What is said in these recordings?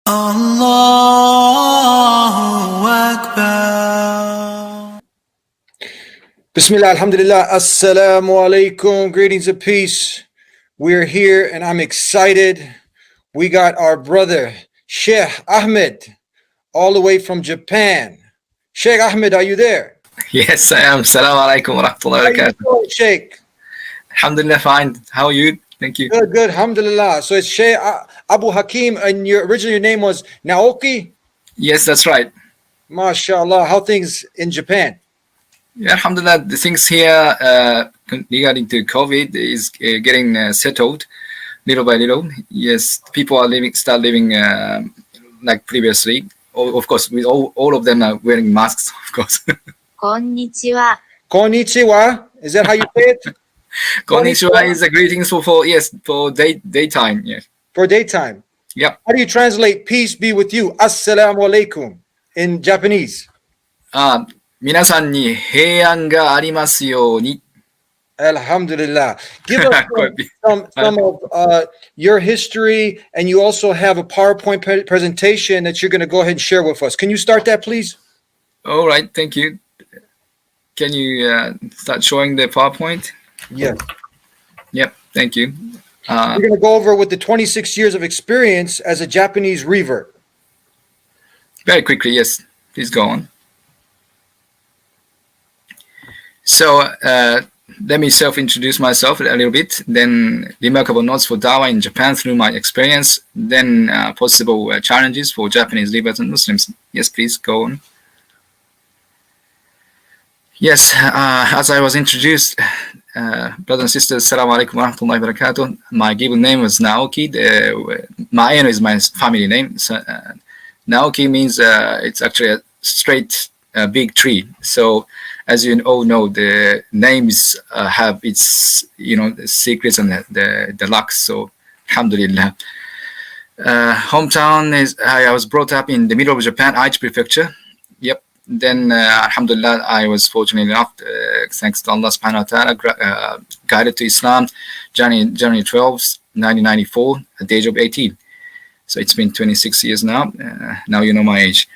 Allahu Akbar. Bismillah, alhamdulillah, assalamu alaikum, greetings of peace. We're here and I'm excited. We got our brother, Sheikh Ahmed, all the way from Japan. Sheikh Ahmed, are you there? Yes, I am. Assalamu alaikum wa rahmatullahi How wa you barakatuh. doing, Sheikh? Alhamdulillah, fine. How are you? Thank you. Good, good, alhamdulillah. So it's Sheikh Abu Hakeem, and originally your name was Naoki? Yes, that's right. MashaAllah, how things in Japan? Yeah, alhamdulillah, the things here regarding to COVID is getting settled little by little. Yes, people are start living like previously. Of course, with all of them are wearing masks, of course. こんにちは。 Konnichiwa, is that how you say it? Konnichiwa is a greetings for daytime. Yes. For daytime. Yep. How do you translate peace be with you? Assalamu alaikum in Japanese. 皆さんに平安がありますように。 Alhamdulillah. Give us Could be. some of your history, and you also have a PowerPoint presentation that you're going to go ahead and share with us. Can you start that, please? All right, thank you. Can you start showing the PowerPoint? Yeah. Yep, thank you. We're going to go over with the 26 years of experience as a Japanese revert. Very quickly, yes. Please go on. So let me self-introduce myself a little bit, then remarkable notes for Dawah in Japan through my experience, then possible challenges for Japanese leaders and Muslims. Yes, please go on. Yes, as I was introduced, brothers and sisters, Assalamu alaikum wa rahmatullahi wa barakatuh. My given name was Naoki. Maeno is my family name. So, Naoki means it's actually a straight big tree. So as you all know, the names have its the secrets and the luck. So alhamdulillah. Hometown is I was brought up in the middle of Japan, Aichi Prefecture. Yep. Then alhamdulillah, I was fortunate enough, thanks to Allah subhanahu wa ta'ala, guided to Islam January 12th, 1994 at the age of 18. So it's been 26 years now. Now you know my age.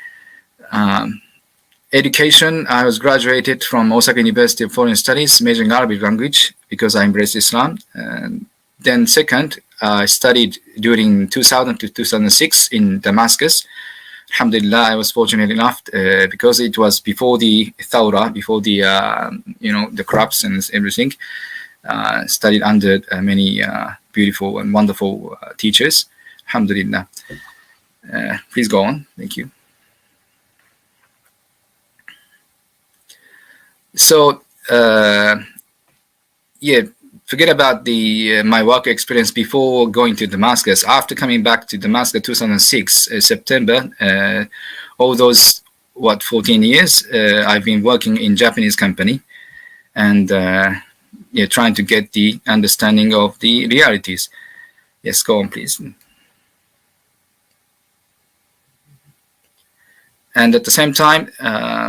Education, I was graduated from Osaka University of Foreign Studies, majoring Arabic language because I embraced Islam. Then second, I studied during 2000 to 2006 in Damascus. Alhamdulillah, I was fortunate enough because it was before the Thawra, before the the corrupts and everything. Studied under many beautiful and wonderful teachers. Alhamdulillah. Please go on. Thank you. So forget about my work experience before going to Damascus. After coming back to Damascus 2006 September, all those 14 years I've been working in Japanese company and trying to get the understanding of the realities. Yes, go on please. And at the same time,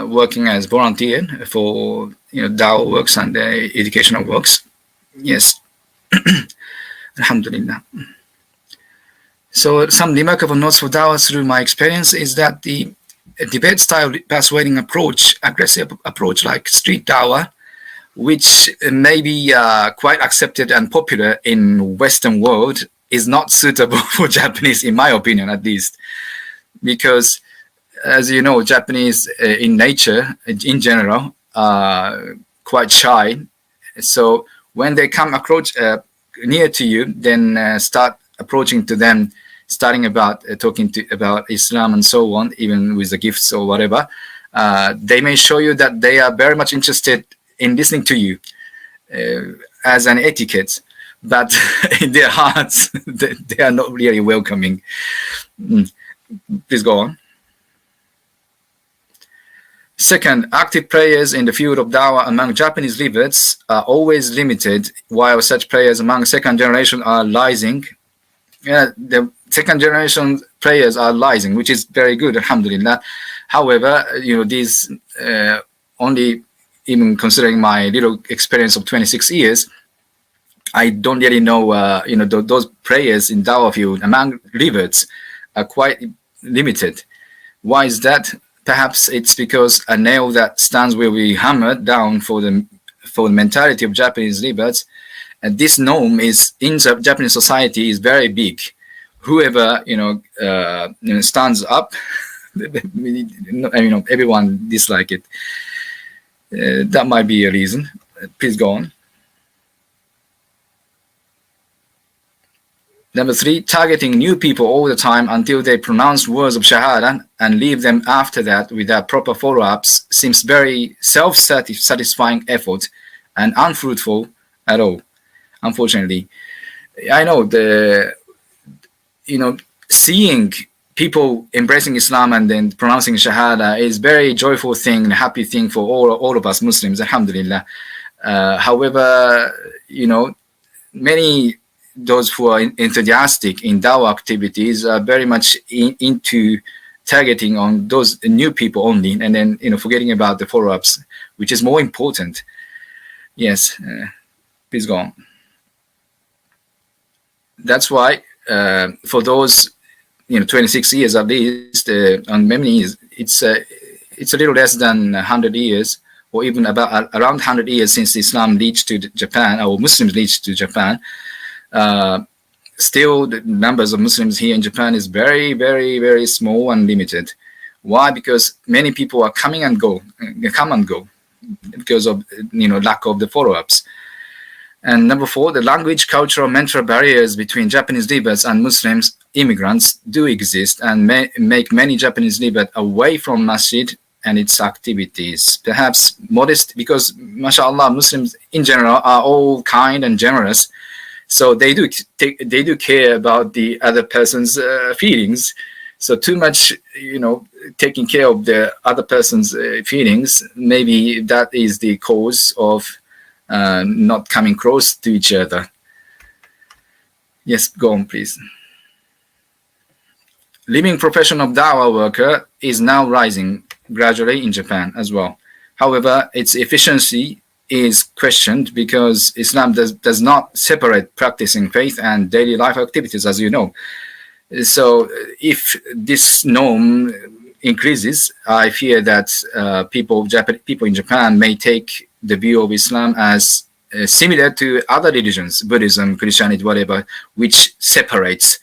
working as volunteer for Dawah works and educational works. Yes, alhamdulillah. So some remarkable notes for Dawah through my experience is that the debate style persuading approach, aggressive approach like street Dawah, which may be quite accepted and popular in Western world, is not suitable for Japanese, in my opinion at least, because as you know, Japanese in nature, in general, are quite shy. So when they come approach near to you, then start approaching to them, starting about talking about Islam and so on, even with the gifts or whatever. They may show you that they are very much interested in listening to you as an etiquette, but in their hearts, they are not really welcoming. Please go on. Second, active players in the field of Dawah among Japanese leaders are always limited, while such players among second generation are rising. The second generation players are rising, which is very good, alhamdulillah. However, these only, even considering my little experience of 26 years, I don't really know, those players in Dawah field among leaders are quite limited. Why is that? Perhaps it's because a nail that stands will be hammered down for the mentality of Japanese liberals, and this norm is in Japanese society is very big. Whoever stands up, everyone dislike it. That might be a reason. Please go on. Number 3, targeting new people all the time until they pronounce words of Shahada and leave them after that without proper follow-ups seems very self-satisfying effort and unfruitful at all, unfortunately. I know seeing people embracing Islam and then pronouncing Shahada is very joyful thing, happy thing for all of us Muslims, alhamdulillah. However, many those who are enthusiastic in Dawah activities are very much into targeting on those new people only, and then forgetting about the follow-ups, which is more important. Yes, please go on. That's why for those 26 years at least, on many it's a little less than 100 years, or even about around 100 years since Islam reached to Japan, or Muslims reached to Japan. Still the numbers of Muslims here in Japan is very, very, very small and limited. Why? Because many people are come and go because of lack of the follow-ups. And number 4, the language, cultural, mental barriers between Japanese liberals and Muslims immigrants do exist and make many Japanese liberals away from masjid and its activities. Perhaps modest, because mashallah Muslims in general are all kind and generous. So they do care about the other person's feelings. So too much, taking care of the other person's feelings, maybe that is the cause of not coming close to each other. Yes, go on, please. Living profession of Dawah worker is now rising gradually in Japan as well. However, its efficiency is questioned because Islam does not separate practicing faith and daily life activities, as you know. So if this norm increases, I fear that people in Japan may take the view of Islam as similar to other religions, Buddhism, Christianity, whatever, which separates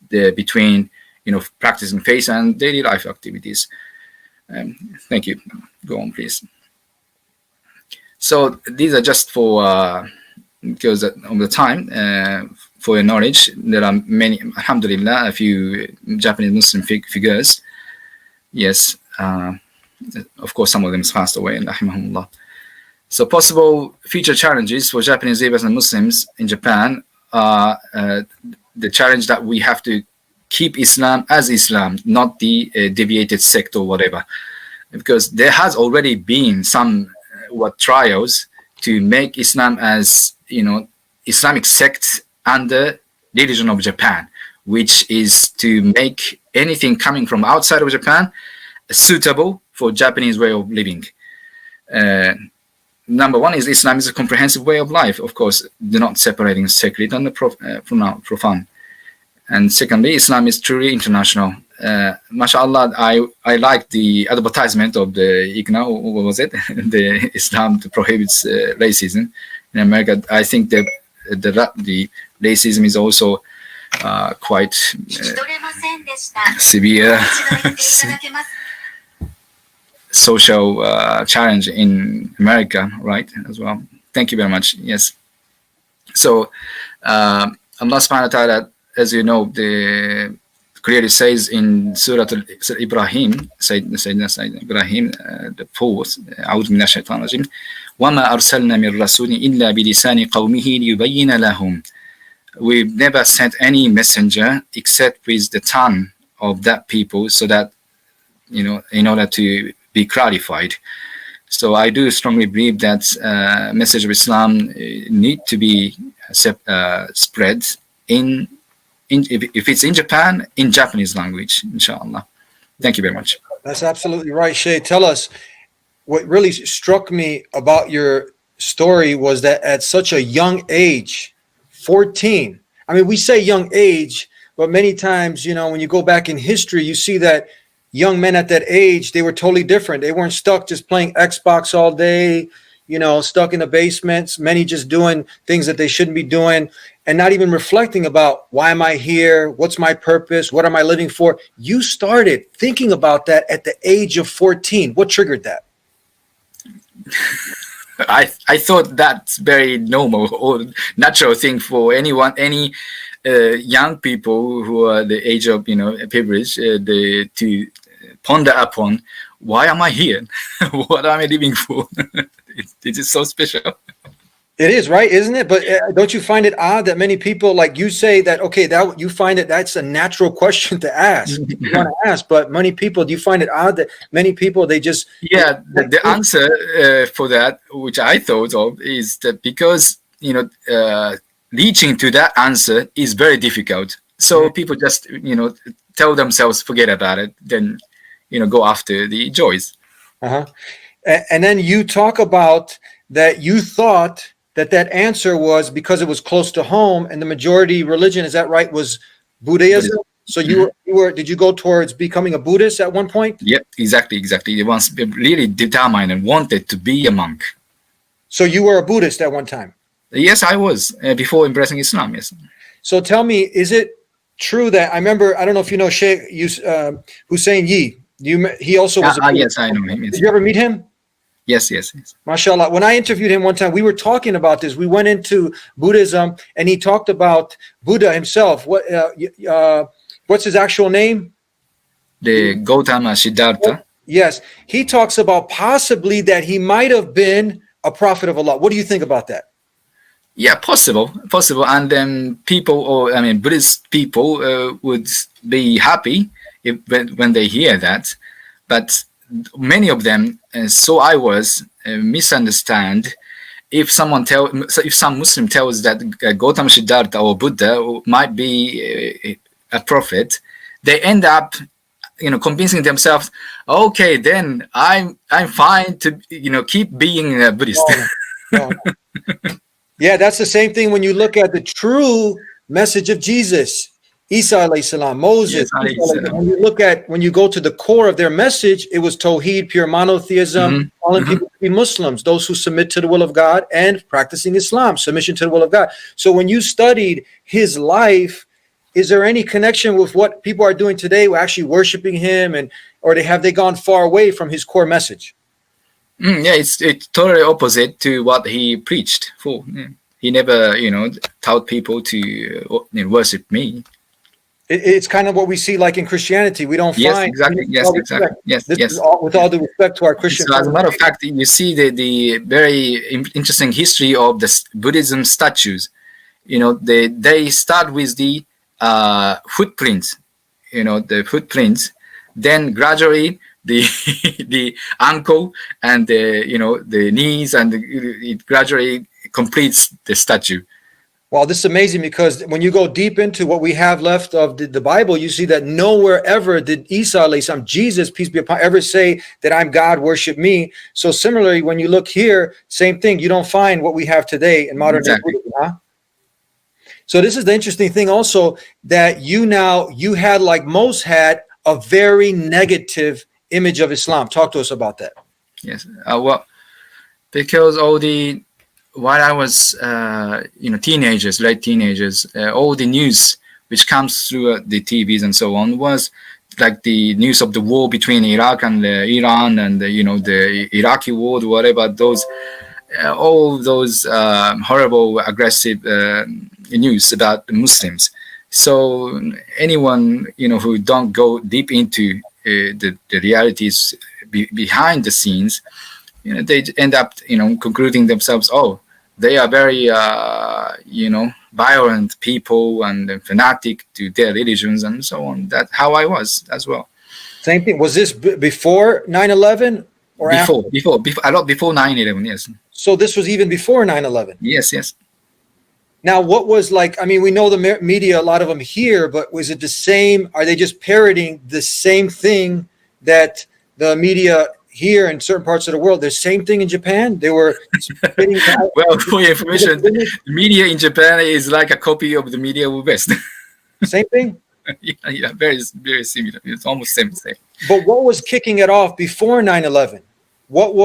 between practicing faith and daily life activities. Thank you. Go on, please. So these are just for because of the time, for your knowledge. There are many, alhamdulillah, a few Japanese Muslim figures. Yes, of course, some of them passed away, rahimahumullah. So possible future challenges for Japanese liberals and Muslims in Japan are the challenge that we have to keep Islam as Islam, not the deviated sect or whatever, because there has already been some trials to make Islam as Islamic sect under religion of Japan, which is to make anything coming from outside of Japan suitable for Japanese way of living. Number 1 is Islam is a comprehensive way of life, of course, not separating sacred and profane. And secondly, Islam is truly international. MashaAllah, I like the advertisement of the IGNA, what was it? The Islam prohibits racism. In America, I think the racism is also quite severe social challenge in America, right, as well. Thank you very much. Yes. So Allah subhanahu wa ta'ala, as you know, clearly says in Surah Ibrahim, Sayyidina Ibrahim, the 4th, أعوذ من الشيطان الرجيم, وَمَا أَرْسَلْنَا مِنْ رَسُولٍ إِلَّا بِلِسَانِ قَوْمِهِ لِيُبَيِّنَ لَهُمْ. We've never sent any messenger except with the tongue of that people, so that, in order to be clarified. So I do strongly believe that message of Islam need to be spread if it's in Japan, in Japanese language, inshallah. Thank you very much. That's absolutely right, Shay. Tell us, what really struck me about your story was that at such a young age, 14, I mean, we say young age, but many times, when you go back in history, you see that young men at that age, they were totally different. They weren't stuck just playing Xbox all day, stuck in the basements, many just doing things that they shouldn't be doing and not even reflecting about why am I here? What's my purpose? What am I living for? You started thinking about that at the age of 14. What triggered that? I thought that's very normal or natural thing for anyone, any young people who are the age of privilege, to ponder upon why am I here? What am I living for? It is so special. It is, right? Isn't it? But don't you find it odd that many people, like you say that, okay, that you find it, that's a natural question to ask. You want to ask, but many people, do you find it odd that many people, they just... Yeah, the answer for that, which I thought of, is that because, reaching to that answer is very difficult. So people just, tell themselves, forget about it, then, go after the joys. Uh-huh. And then you talk about that you thought that answer was because it was close to home and the majority religion, is that right, was Buddhism? So you were, did you go towards becoming a Buddhist at one point? Yep, exactly. They once really determined and wanted to be a monk. So you were a Buddhist at one time? Yes, I was, before embracing Islam, yes. So tell me, is it true that, I remember, I don't know if you know Sheikh Hussein Yi, he also was a Buddhist. Yes, I know him. Yes. Did you ever meet him? Yes. MashaAllah. When I interviewed him one time, we were talking about this. We went into Buddhism and he talked about Buddha himself. What's his actual name? The Gautama Siddhartha. Yes. He talks about possibly that he might have been a prophet of Allah. What do you think about that? Yeah, possible. And then Buddhist people would be happy when they hear that. But many of them, so I was, misunderstand. If some Muslim tells that Gautama Siddhartha or Buddha might be a prophet, they end up, convincing themselves, okay, then I'm fine to, keep being a Buddhist. No. Yeah, that's the same thing when you look at the true message of Jesus. Isa alayhi salam, Moses. Yes, when you go to the core of their message, it was Tawheed, pure monotheism, calling people to be Muslims, those who submit to the will of God, and practicing Islam, submission to the will of God. So when you studied his life, is there any connection with what people are doing today? We're actually worshiping him, or have they gone far away from his core message? Yeah, it's totally opposite to what he preached for. Yeah. He never, taught people to worship me. It's kind of what we see like in Christianity. We don't find... Exactly. Yes. With all due respect to our Christian... So as a matter of fact, you see the very interesting history of the Buddhism statues. They start with the footprints, then gradually the ankle and the knees, and it gradually completes the statue. Well, this is amazing, because when you go deep into what we have left of the Bible, you see that nowhere ever did Isa alayhi salam, Jesus, peace be upon him, ever say that I'm God, worship me. So similarly, when you look here, same thing. You don't find what we have today in modern day Buddhism, huh? So this is the interesting thing also, that you had, like most had, a very negative image of Islam. Talk to us about that. Yes. Well, because while I was, late teenagers, all the news which comes through the TVs and so on was like the news of the war between Iraq and Iran, and the Iraqi war, whatever, all those horrible, aggressive news about the Muslims. So anyone who don't go deep into the realities behind the scenes, they end up, concluding themselves, oh, they are very, violent people and fanatic to their religions and so on. That's how I was as well. Same thing. Was this before 9/11 or after? A lot before 9/11, yes. So this was even before 9/11? Yes. Now, what was we know the media, a lot of them here, but was it the same? Are they just parroting the same thing that the media here in certain parts of the world? The same thing in Japan? They were spitting out. Well, for your information, the media in Japan is like a copy of the media West. Same thing? Yeah, very similar. It's almost same. But what was kicking it off before 9/11? What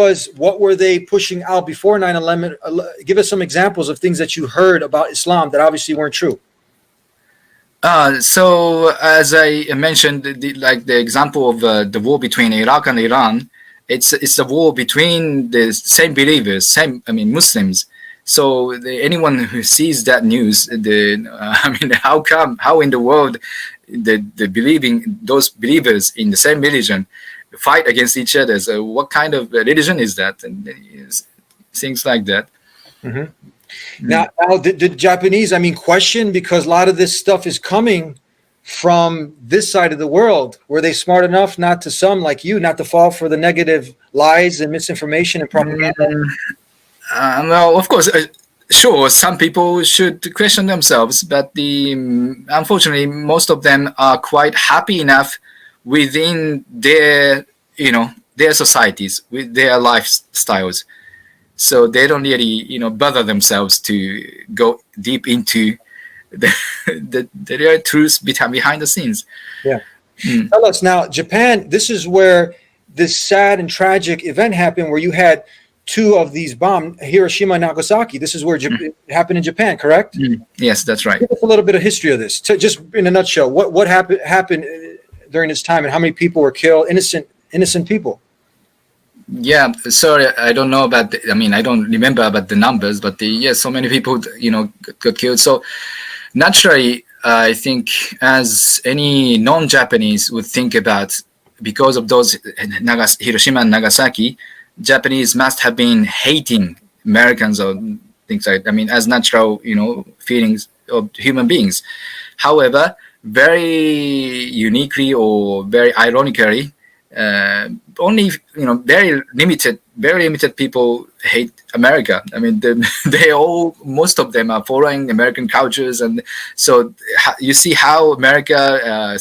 were they pushing out before 9/11? Give us some examples of things that you heard about Islam that obviously weren't true. So as I mentioned, the example of the war between Iraq and Iran, it's a war between the same believers, Muslims. So anyone who sees that news, how in the world those believers in the same religion fight against each other? So what kind of religion is that? And things like that. Mm-hmm. Now the Japanese, question, because a lot of this stuff is coming from this side of the world. Were they smart enough not to fall for the negative lies and misinformation and propaganda? Well, of course, sure, some people should question themselves, but unfortunately, most of them are quite happy enough within their societies, with their lifestyles. So they don't really, bother themselves to go deep into the real truths behind the scenes. Yeah. Tell us now, Japan, this is where this sad and tragic event happened where you had two of these bombs, Hiroshima and Nagasaki. This is where it happened in Japan, correct? Yes, that's right. Give us a little bit of history of this. Just in a nutshell, what happened during this time and how many people were killed, innocent people? Yeah, sorry, I don't know about. I don't remember about the numbers, but so many people, got killed. So naturally, I think as any non-Japanese would think about, because of those Hiroshima and Nagasaki, Japanese must have been hating Americans or things like. As natural, feelings of human beings. However, very uniquely or very ironically, only very limited people hate America. Most of them are following American cultures, and so you see how America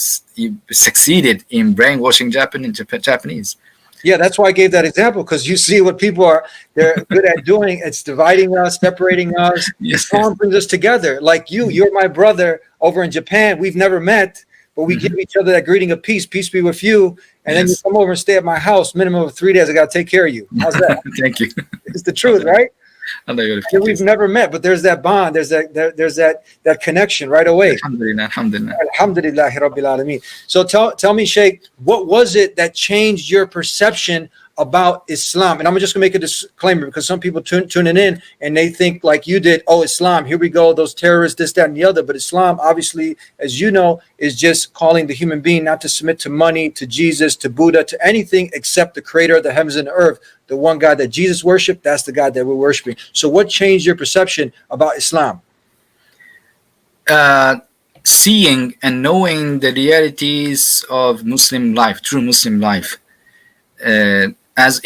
succeeded in brainwashing Japanese. Yeah, that's why I gave that example, because you see what they're good at doing. It's dividing us, separating us. Yes. Islam brings us together. Like you're my brother over in Japan. We've never met, but we give each other that greeting of peace. Peace be with you. And then you come over and stay at my house, minimum of 3 days. I got to take care of you. How's that? Thank you. It's the truth, right? We've never met, but there's that bond. There's that connection right away. Alhamdulillah. Alhamdulillah Rabbil Alameen. So tell me, Sheikh, what was it that changed your perception about Islam? And I'm just gonna make a disclaimer, because some people tuning in and they think like you did, oh, Islam, here we go, those terrorists, this, that, and the other. But Islam, obviously, as you know, is just calling the human being not to submit to money, to Jesus, to Buddha, to anything except the creator of the heavens and the earth. The one God that Jesus worshiped, that's the God that we're worshiping. So what changed your perception about Islam? Seeing and knowing the realities of Muslim life, true Muslim life. As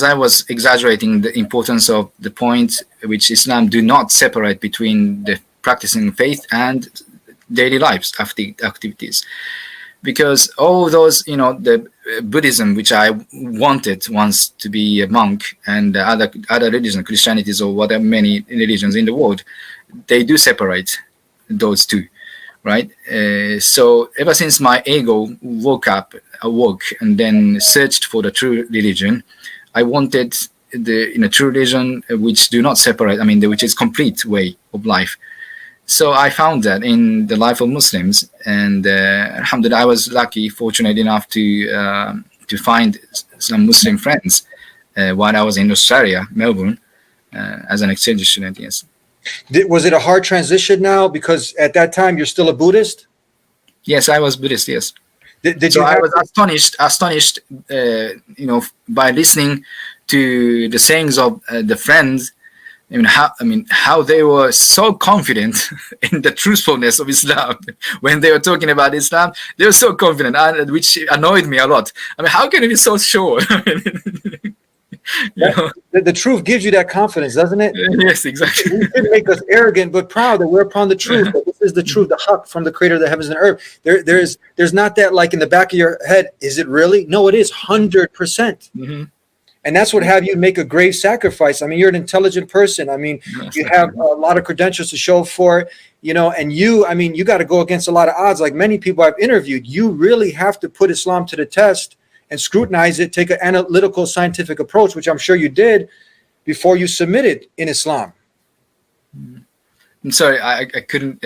I was exaggerating the importance of the point which Islam do not separate between the practicing faith and daily lives activities, because all those the Buddhism, which I wanted once to be a monk, and other religions, Christianities or whatever, many religions in the world, they do separate those two, right? So ever since my ego awoke and then searched for the true religion, I wanted the true religion which do not separate, which is complete way of life. So I found that in the life of Muslims, and alhamdulillah, I was fortunate enough to find some Muslim friends while I was in Australia, Melbourne, as an exchange student. Yes. Was it a hard transition now? Because at that time you're still a Buddhist? Yes, I was Buddhist. Yes. I was astonished, by listening to the sayings of the friends. How they were so confident in the truthfulness of Islam. When they were talking about Islam, they were so confident, which annoyed me a lot. How can you be so sure? The truth gives you that confidence, doesn't it? Yes, exactly. It should make us arrogant but proud that we're upon the truth. That this is the truth, the haqq from the creator of the heavens and earth. There's not that like in the back of your head, is it really? No, it is 100%. And that's what have you make a grave sacrifice. I mean, you're an intelligent person. I mean, you have a lot of credentials to show for it, you know, and I mean, you got to go against a lot of odds. Like many people I've interviewed, you really have to put Islam to the test and scrutinize it, take an analytical, scientific approach, which I'm sure you did before you submitted in Islam. I'm sorry, I couldn't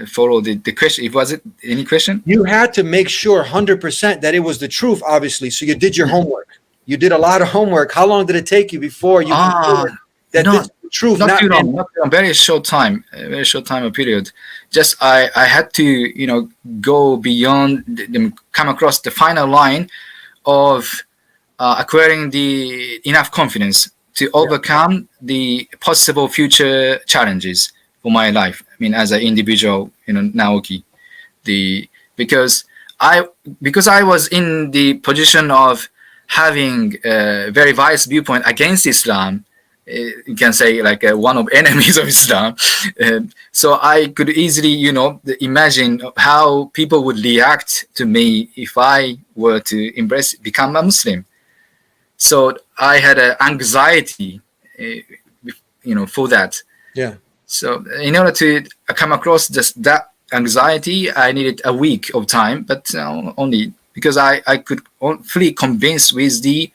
follow the question. Was it any question? You had to make sure 100% that it was the truth, obviously. So you did your homework. You did a lot of homework. How long did it take you before you concluded that this is the truth? Not too long. Not very short time. A very short time period. Just I had to, you know, go beyond, come across the final line of acquiring the enough confidence to overcome the possible future challenges for my life. I mean, as an individual, you know, Naoki, because I was in the position of having a very biased viewpoint against Islam. You can say like one of enemies of Islam. So I could easily, you know, imagine how people would react to me if I were to become a Muslim. So I had an anxiety, you know, for that. Yeah. So in order to come across just that anxiety, I needed a week of time, but only because I could fully convince with the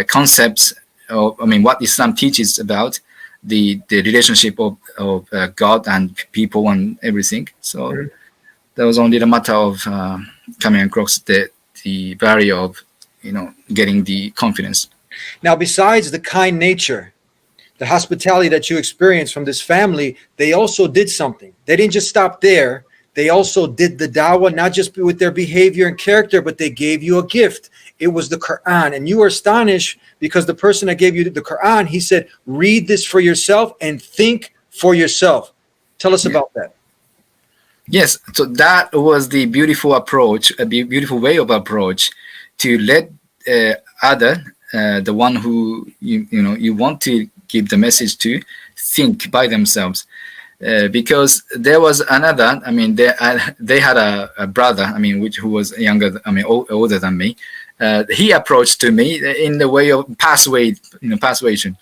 concepts of, I mean, what Islam teaches about the relationship of God and people and everything. So that was only the matter of coming across the barrier of, you know, getting the confidence. Now, besides the kind nature, the hospitality that you experienced from this family, they also did something. They didn't just stop there. They also did the dawah, not just with their behavior and character, but they gave you a gift. It was the Quran. And you were astonished because the person that gave you the Quran, he said, read this for yourself and think for yourself. Tell us about that. Yes. So that was the beautiful approach, a beautiful way of approach to let the one who, you want to give the message to, think by themselves. Because there was another, I mean, they had a brother, I mean, who was younger, I mean, older than me. He approached to me in the way of persuasion,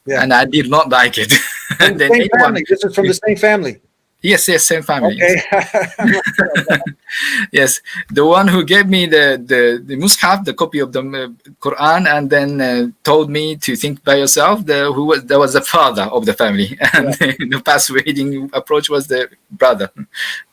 and I did not like it. And then same family. This is from the same family. Yes, same family. Okay. Yes, the one who gave me the mushaf, the copy of the Quran, and then told me to think by yourself. That was the father of the family, and the persuading approach was the brother,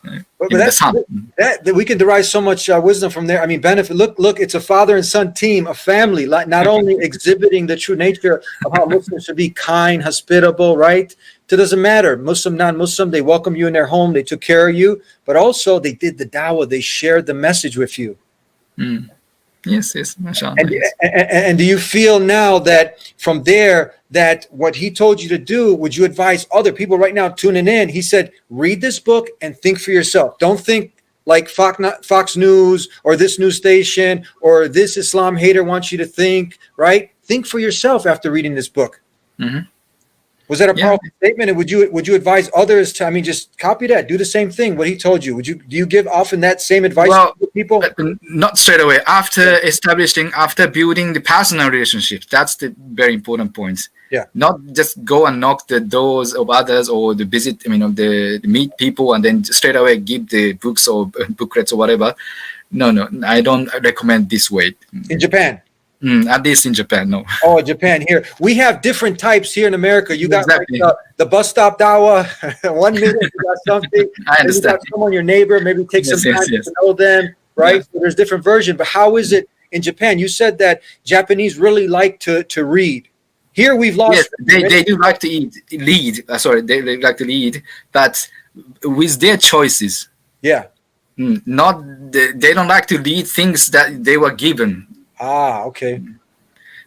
the son. That we can derive so much wisdom from there. I mean, benefit. Look, it's a father and son team, a family. Like not only exhibiting the true nature of how Muslims should be kind, hospitable, right? It doesn't matter, Muslim, non-Muslim, they welcome you in their home, they took care of you, but also they did the dawah, they shared the message with you. Yes, mashallah. And do you feel now that from there, that what he told you to do, would you advise other people right now tuning in? He said, read this book and think for yourself. Don't think like Fox News or this news station or this Islam hater wants you to think, right? Think for yourself after reading this book. Was that a powerful statement? And would you advise others to, I mean, just copy that, do the same thing, what he told you? Do you give often that same advice to people? Not straight away. After building the personal relationships, that's the very important point. Yeah. Not just go and knock the doors of others or the visit, I mean, of the meet people and then straight away give the books or booklets or whatever. No, I don't recommend this way. In Japan? At least in Japan, no. Oh, Japan, here. We have different types here in America. You got like, the bus stop dawah, 1 minute, you got something. I understand. You got someone, your neighbor, maybe take some time to know them, right? Yeah. So there's different versions. But how is it in Japan? You said that Japanese really like to read. Here we've lost. Yes, they do like to lead. They like to lead, but with their choices. Yeah. They don't like to lead things that they were given. Ah, okay.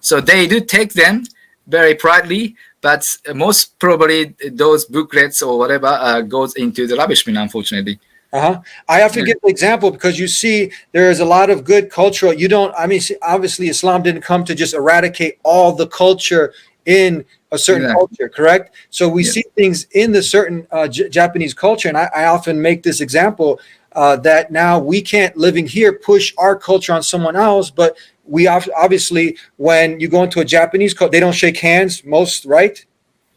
So they do take them very proudly, but most probably those booklets or whatever goes into the rubbish bin, unfortunately. I have to give an example because you see there is a lot of good cultural. Obviously Islam didn't come to just eradicate all the culture in a certain culture, correct? So we see things in the certain Japanese culture, and I often make this example. that now we can't, living here, push our culture on someone else. But we obviously, when you go into a Japanese culture, they don't shake hands, most, right?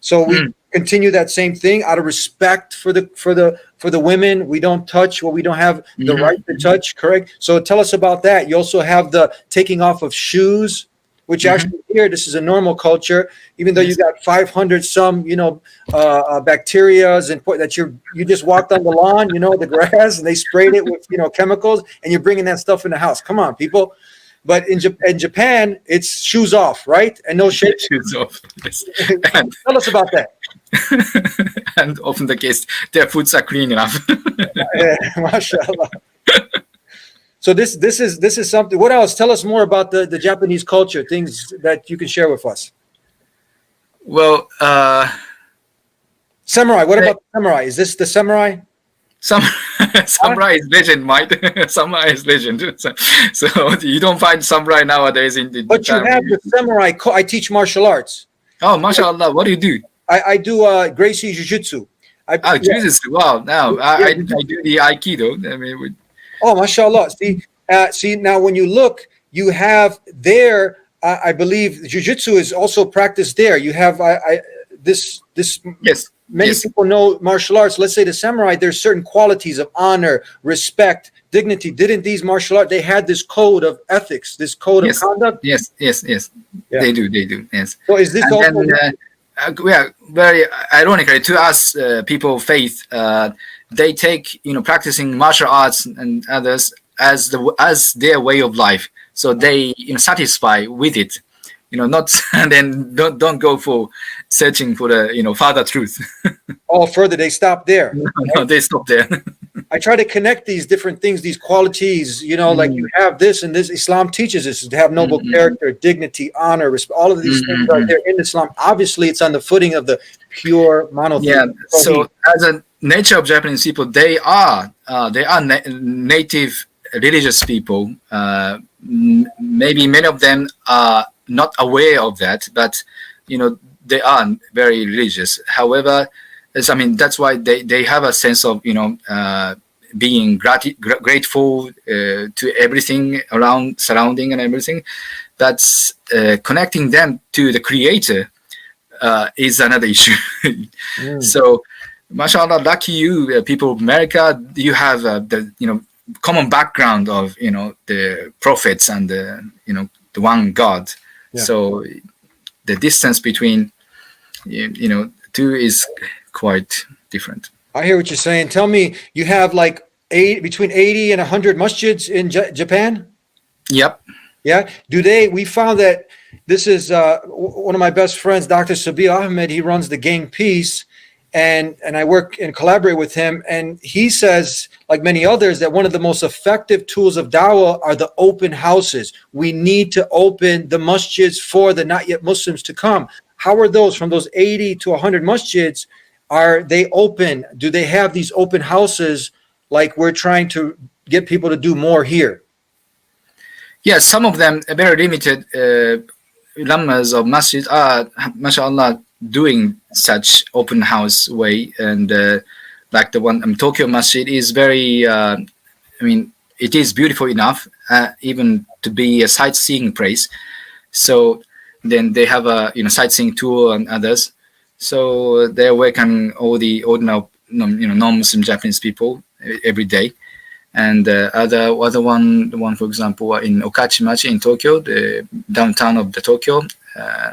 So we continue that same thing out of respect for the women. We don't touch what we don't have the right to touch, correct? So tell us about that. You also have the taking off of shoes, which actually here, this is a normal culture, even though you got 500 some, bacterias and that you just walked on the lawn, the grass, and they sprayed it with, chemicals, and you're bringing that stuff in the house. Come on, people. But in Japan, it's shoes off, right? And no shake. Shoes off. Yes. Tell us about that. And often the case, their foods are clean enough. Yeah, mashallah. So this is something. What else? Tell us more about the Japanese culture, things that you can share with us. Well, samurai. What about samurai? Is this the samurai? Samurai is legend, mate. Samurai is legend. So you don't find samurai nowadays in the. But you have the samurai. I teach martial arts. Oh, mashallah! What do you do? I do Gracie Jiu-Jitsu. Jesus! Wow! Now I do the Aikido. I mean, oh, mashallah! See now when you look, you have there. I believe Jiu-Jitsu is also practiced there. You have this. Yes. Many people know martial arts. Let's say the samurai, there's certain qualities of honor, respect, dignity. Didn't these martial arts, they had this code of ethics, this code of conduct? Yes. Yeah. They do, yes. So is this also... very ironically, to us, people of faith, they take, practicing martial arts and others as their way of life. So they, satisfy with it. Not and then don't go for searching for the further truth. Oh, further they stop there. No, they stop there. I try to connect these different things, these qualities. Like you have this and this. Islam teaches us to have noble character, dignity, honor, respect. All of these things are there in Islam. Obviously, it's on the footing of the pure monotheism. Yeah. So as a nature of Japanese people, they are native religious people. Maybe many of them are not aware of that, but they are very religious. However, that's why they have a sense of being grateful to everything around, surrounding and everything. That's connecting them to the Creator is another issue. So, mashallah, lucky you, people of America, you have the common background of the prophets and the one God. Yeah. So the distance between two is quite different. I hear what you're saying. Tell me, you have like between 80 and 100 masjids in Japan? Yep. Yeah. We found that this is one of my best friends, Dr. Sabih Ahmed. He runs the Gang Peace, and I work and collaborate with him. And he says, like many others, that one of the most effective tools of dawah are the open houses. We need to open the masjids for the not yet Muslims to come. How are those from those 80 to 100 masjids? Are they open? Do they have these open houses like we're trying to get people to do more here? Yes, some of them are very limited. Ulamas of masjid are, mashallah, doing such open house way, and like the one Tokyo Masjid is very it is beautiful enough even to be a sightseeing place. So then they have a sightseeing tour and others, so they welcome all the ordinary non-Muslim Japanese people every day. And the other one for example in Okachimachi in Tokyo, the downtown of the Tokyo,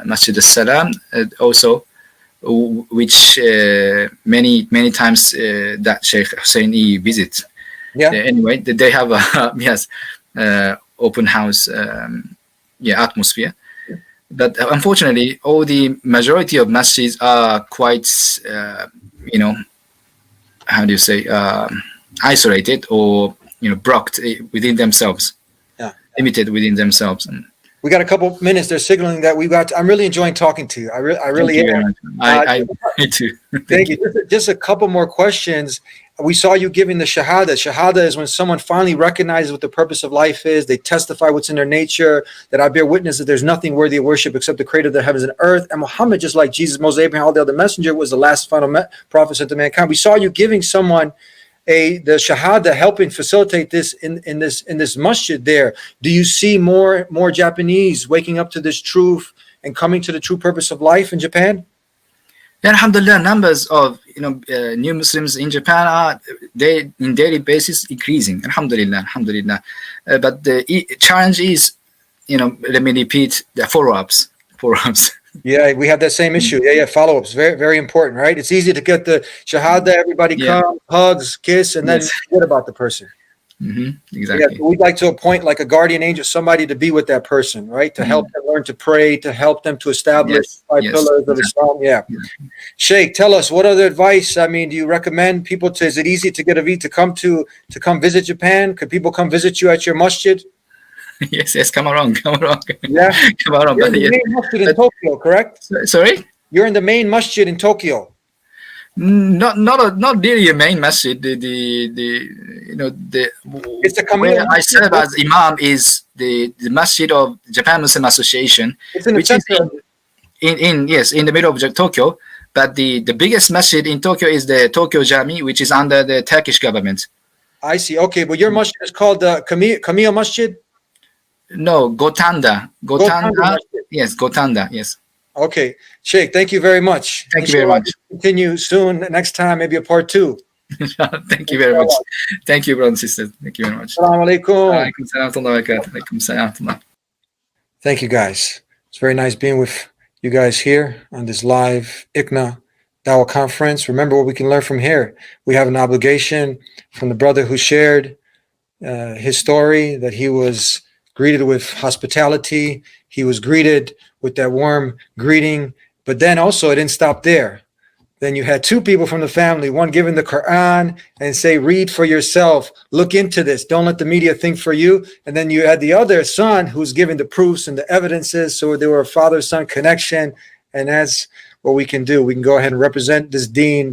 Masjid al-Salam, also, which many times that Sheikh Husseini visits. Yeah. Anyway, they have a open house atmosphere. But unfortunately, all the majority of masjids are quite, how do you say, isolated or blocked within themselves, limited within themselves. And we got a couple minutes. They're signaling that we got. I'm really enjoying talking to you. I really am. Me too. Thank you. Just a couple more questions. We saw you giving the shahada. Shahada is when someone finally recognizes what the purpose of life is. They testify what's in their nature, that I bear witness that there's nothing worthy of worship except the creator of the heavens and earth. And Muhammad, just like Jesus, Moses, Abraham, all the other messenger, was the last final prophet sent to mankind. We saw you giving someone the shahada helping facilitate this in this masjid there, do you see more Japanese waking up to this truth and coming to the true purpose of life in Japan? Yeah, alhamdulillah, numbers of new Muslims in Japan are in daily basis increasing. Alhamdulillah. But the challenge is, let me repeat, the follow-ups. Yeah, we have that same issue. Yeah, follow-ups, very, very important, right? It's easy to get the shahada, everybody come, hugs, kiss, and then forget about the person. Exactly. Yeah, we'd like to appoint like a guardian angel, somebody to be with that person, right? To help them learn to pray, to help them to establish five pillars of Islam. Yeah. Sheikh, tell us, what other advice? I mean, do you recommend people to? Is it easy to get a visa to come visit Japan? Could people come visit you at your masjid? Yes, come around. Yeah, come around. You're in the main masjid in Tokyo, correct? Sorry? You're in the main masjid in Tokyo. Not really a main masjid. It's the where I serve as imam is the masjid of Japan Muslim Association, it's in the which center. is in the middle of Tokyo. But the biggest masjid in Tokyo is the Tokyo Jami, which is under the Turkish government. I see. Okay, but your masjid is called the Kamiya Masjid? No, Gotanda. Yes, Gotanda. Yes. Okay, Sheikh, thank you very much. Thank you very much. Continue soon. Next time, maybe a part 2. Thank you very much. Thank you, brother and sister. Thank you very much. Assalamu alaikum. Thank you, guys. It's very nice being with you guys here on this live ICNA Dawah conference. Remember what we can learn from here. We have an obligation from the brother who shared his story, that he was greeted with hospitality. He was greeted with that warm greeting, but then also it didn't stop there. Then you had 2 people from the family, one giving the Quran and say, read for yourself, look into this, don't let the media think for you. And then you had the other son who's giving the proofs and the evidences. So there were a father-son connection. And that's what we can do. We can go ahead and represent this deen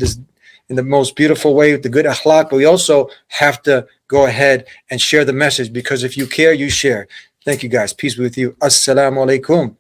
in the most beautiful way with the good akhlaq, but we also have to go ahead and share the message, because if you care, you share. Thank you, guys. Peace be with you. Assalamu alaikum.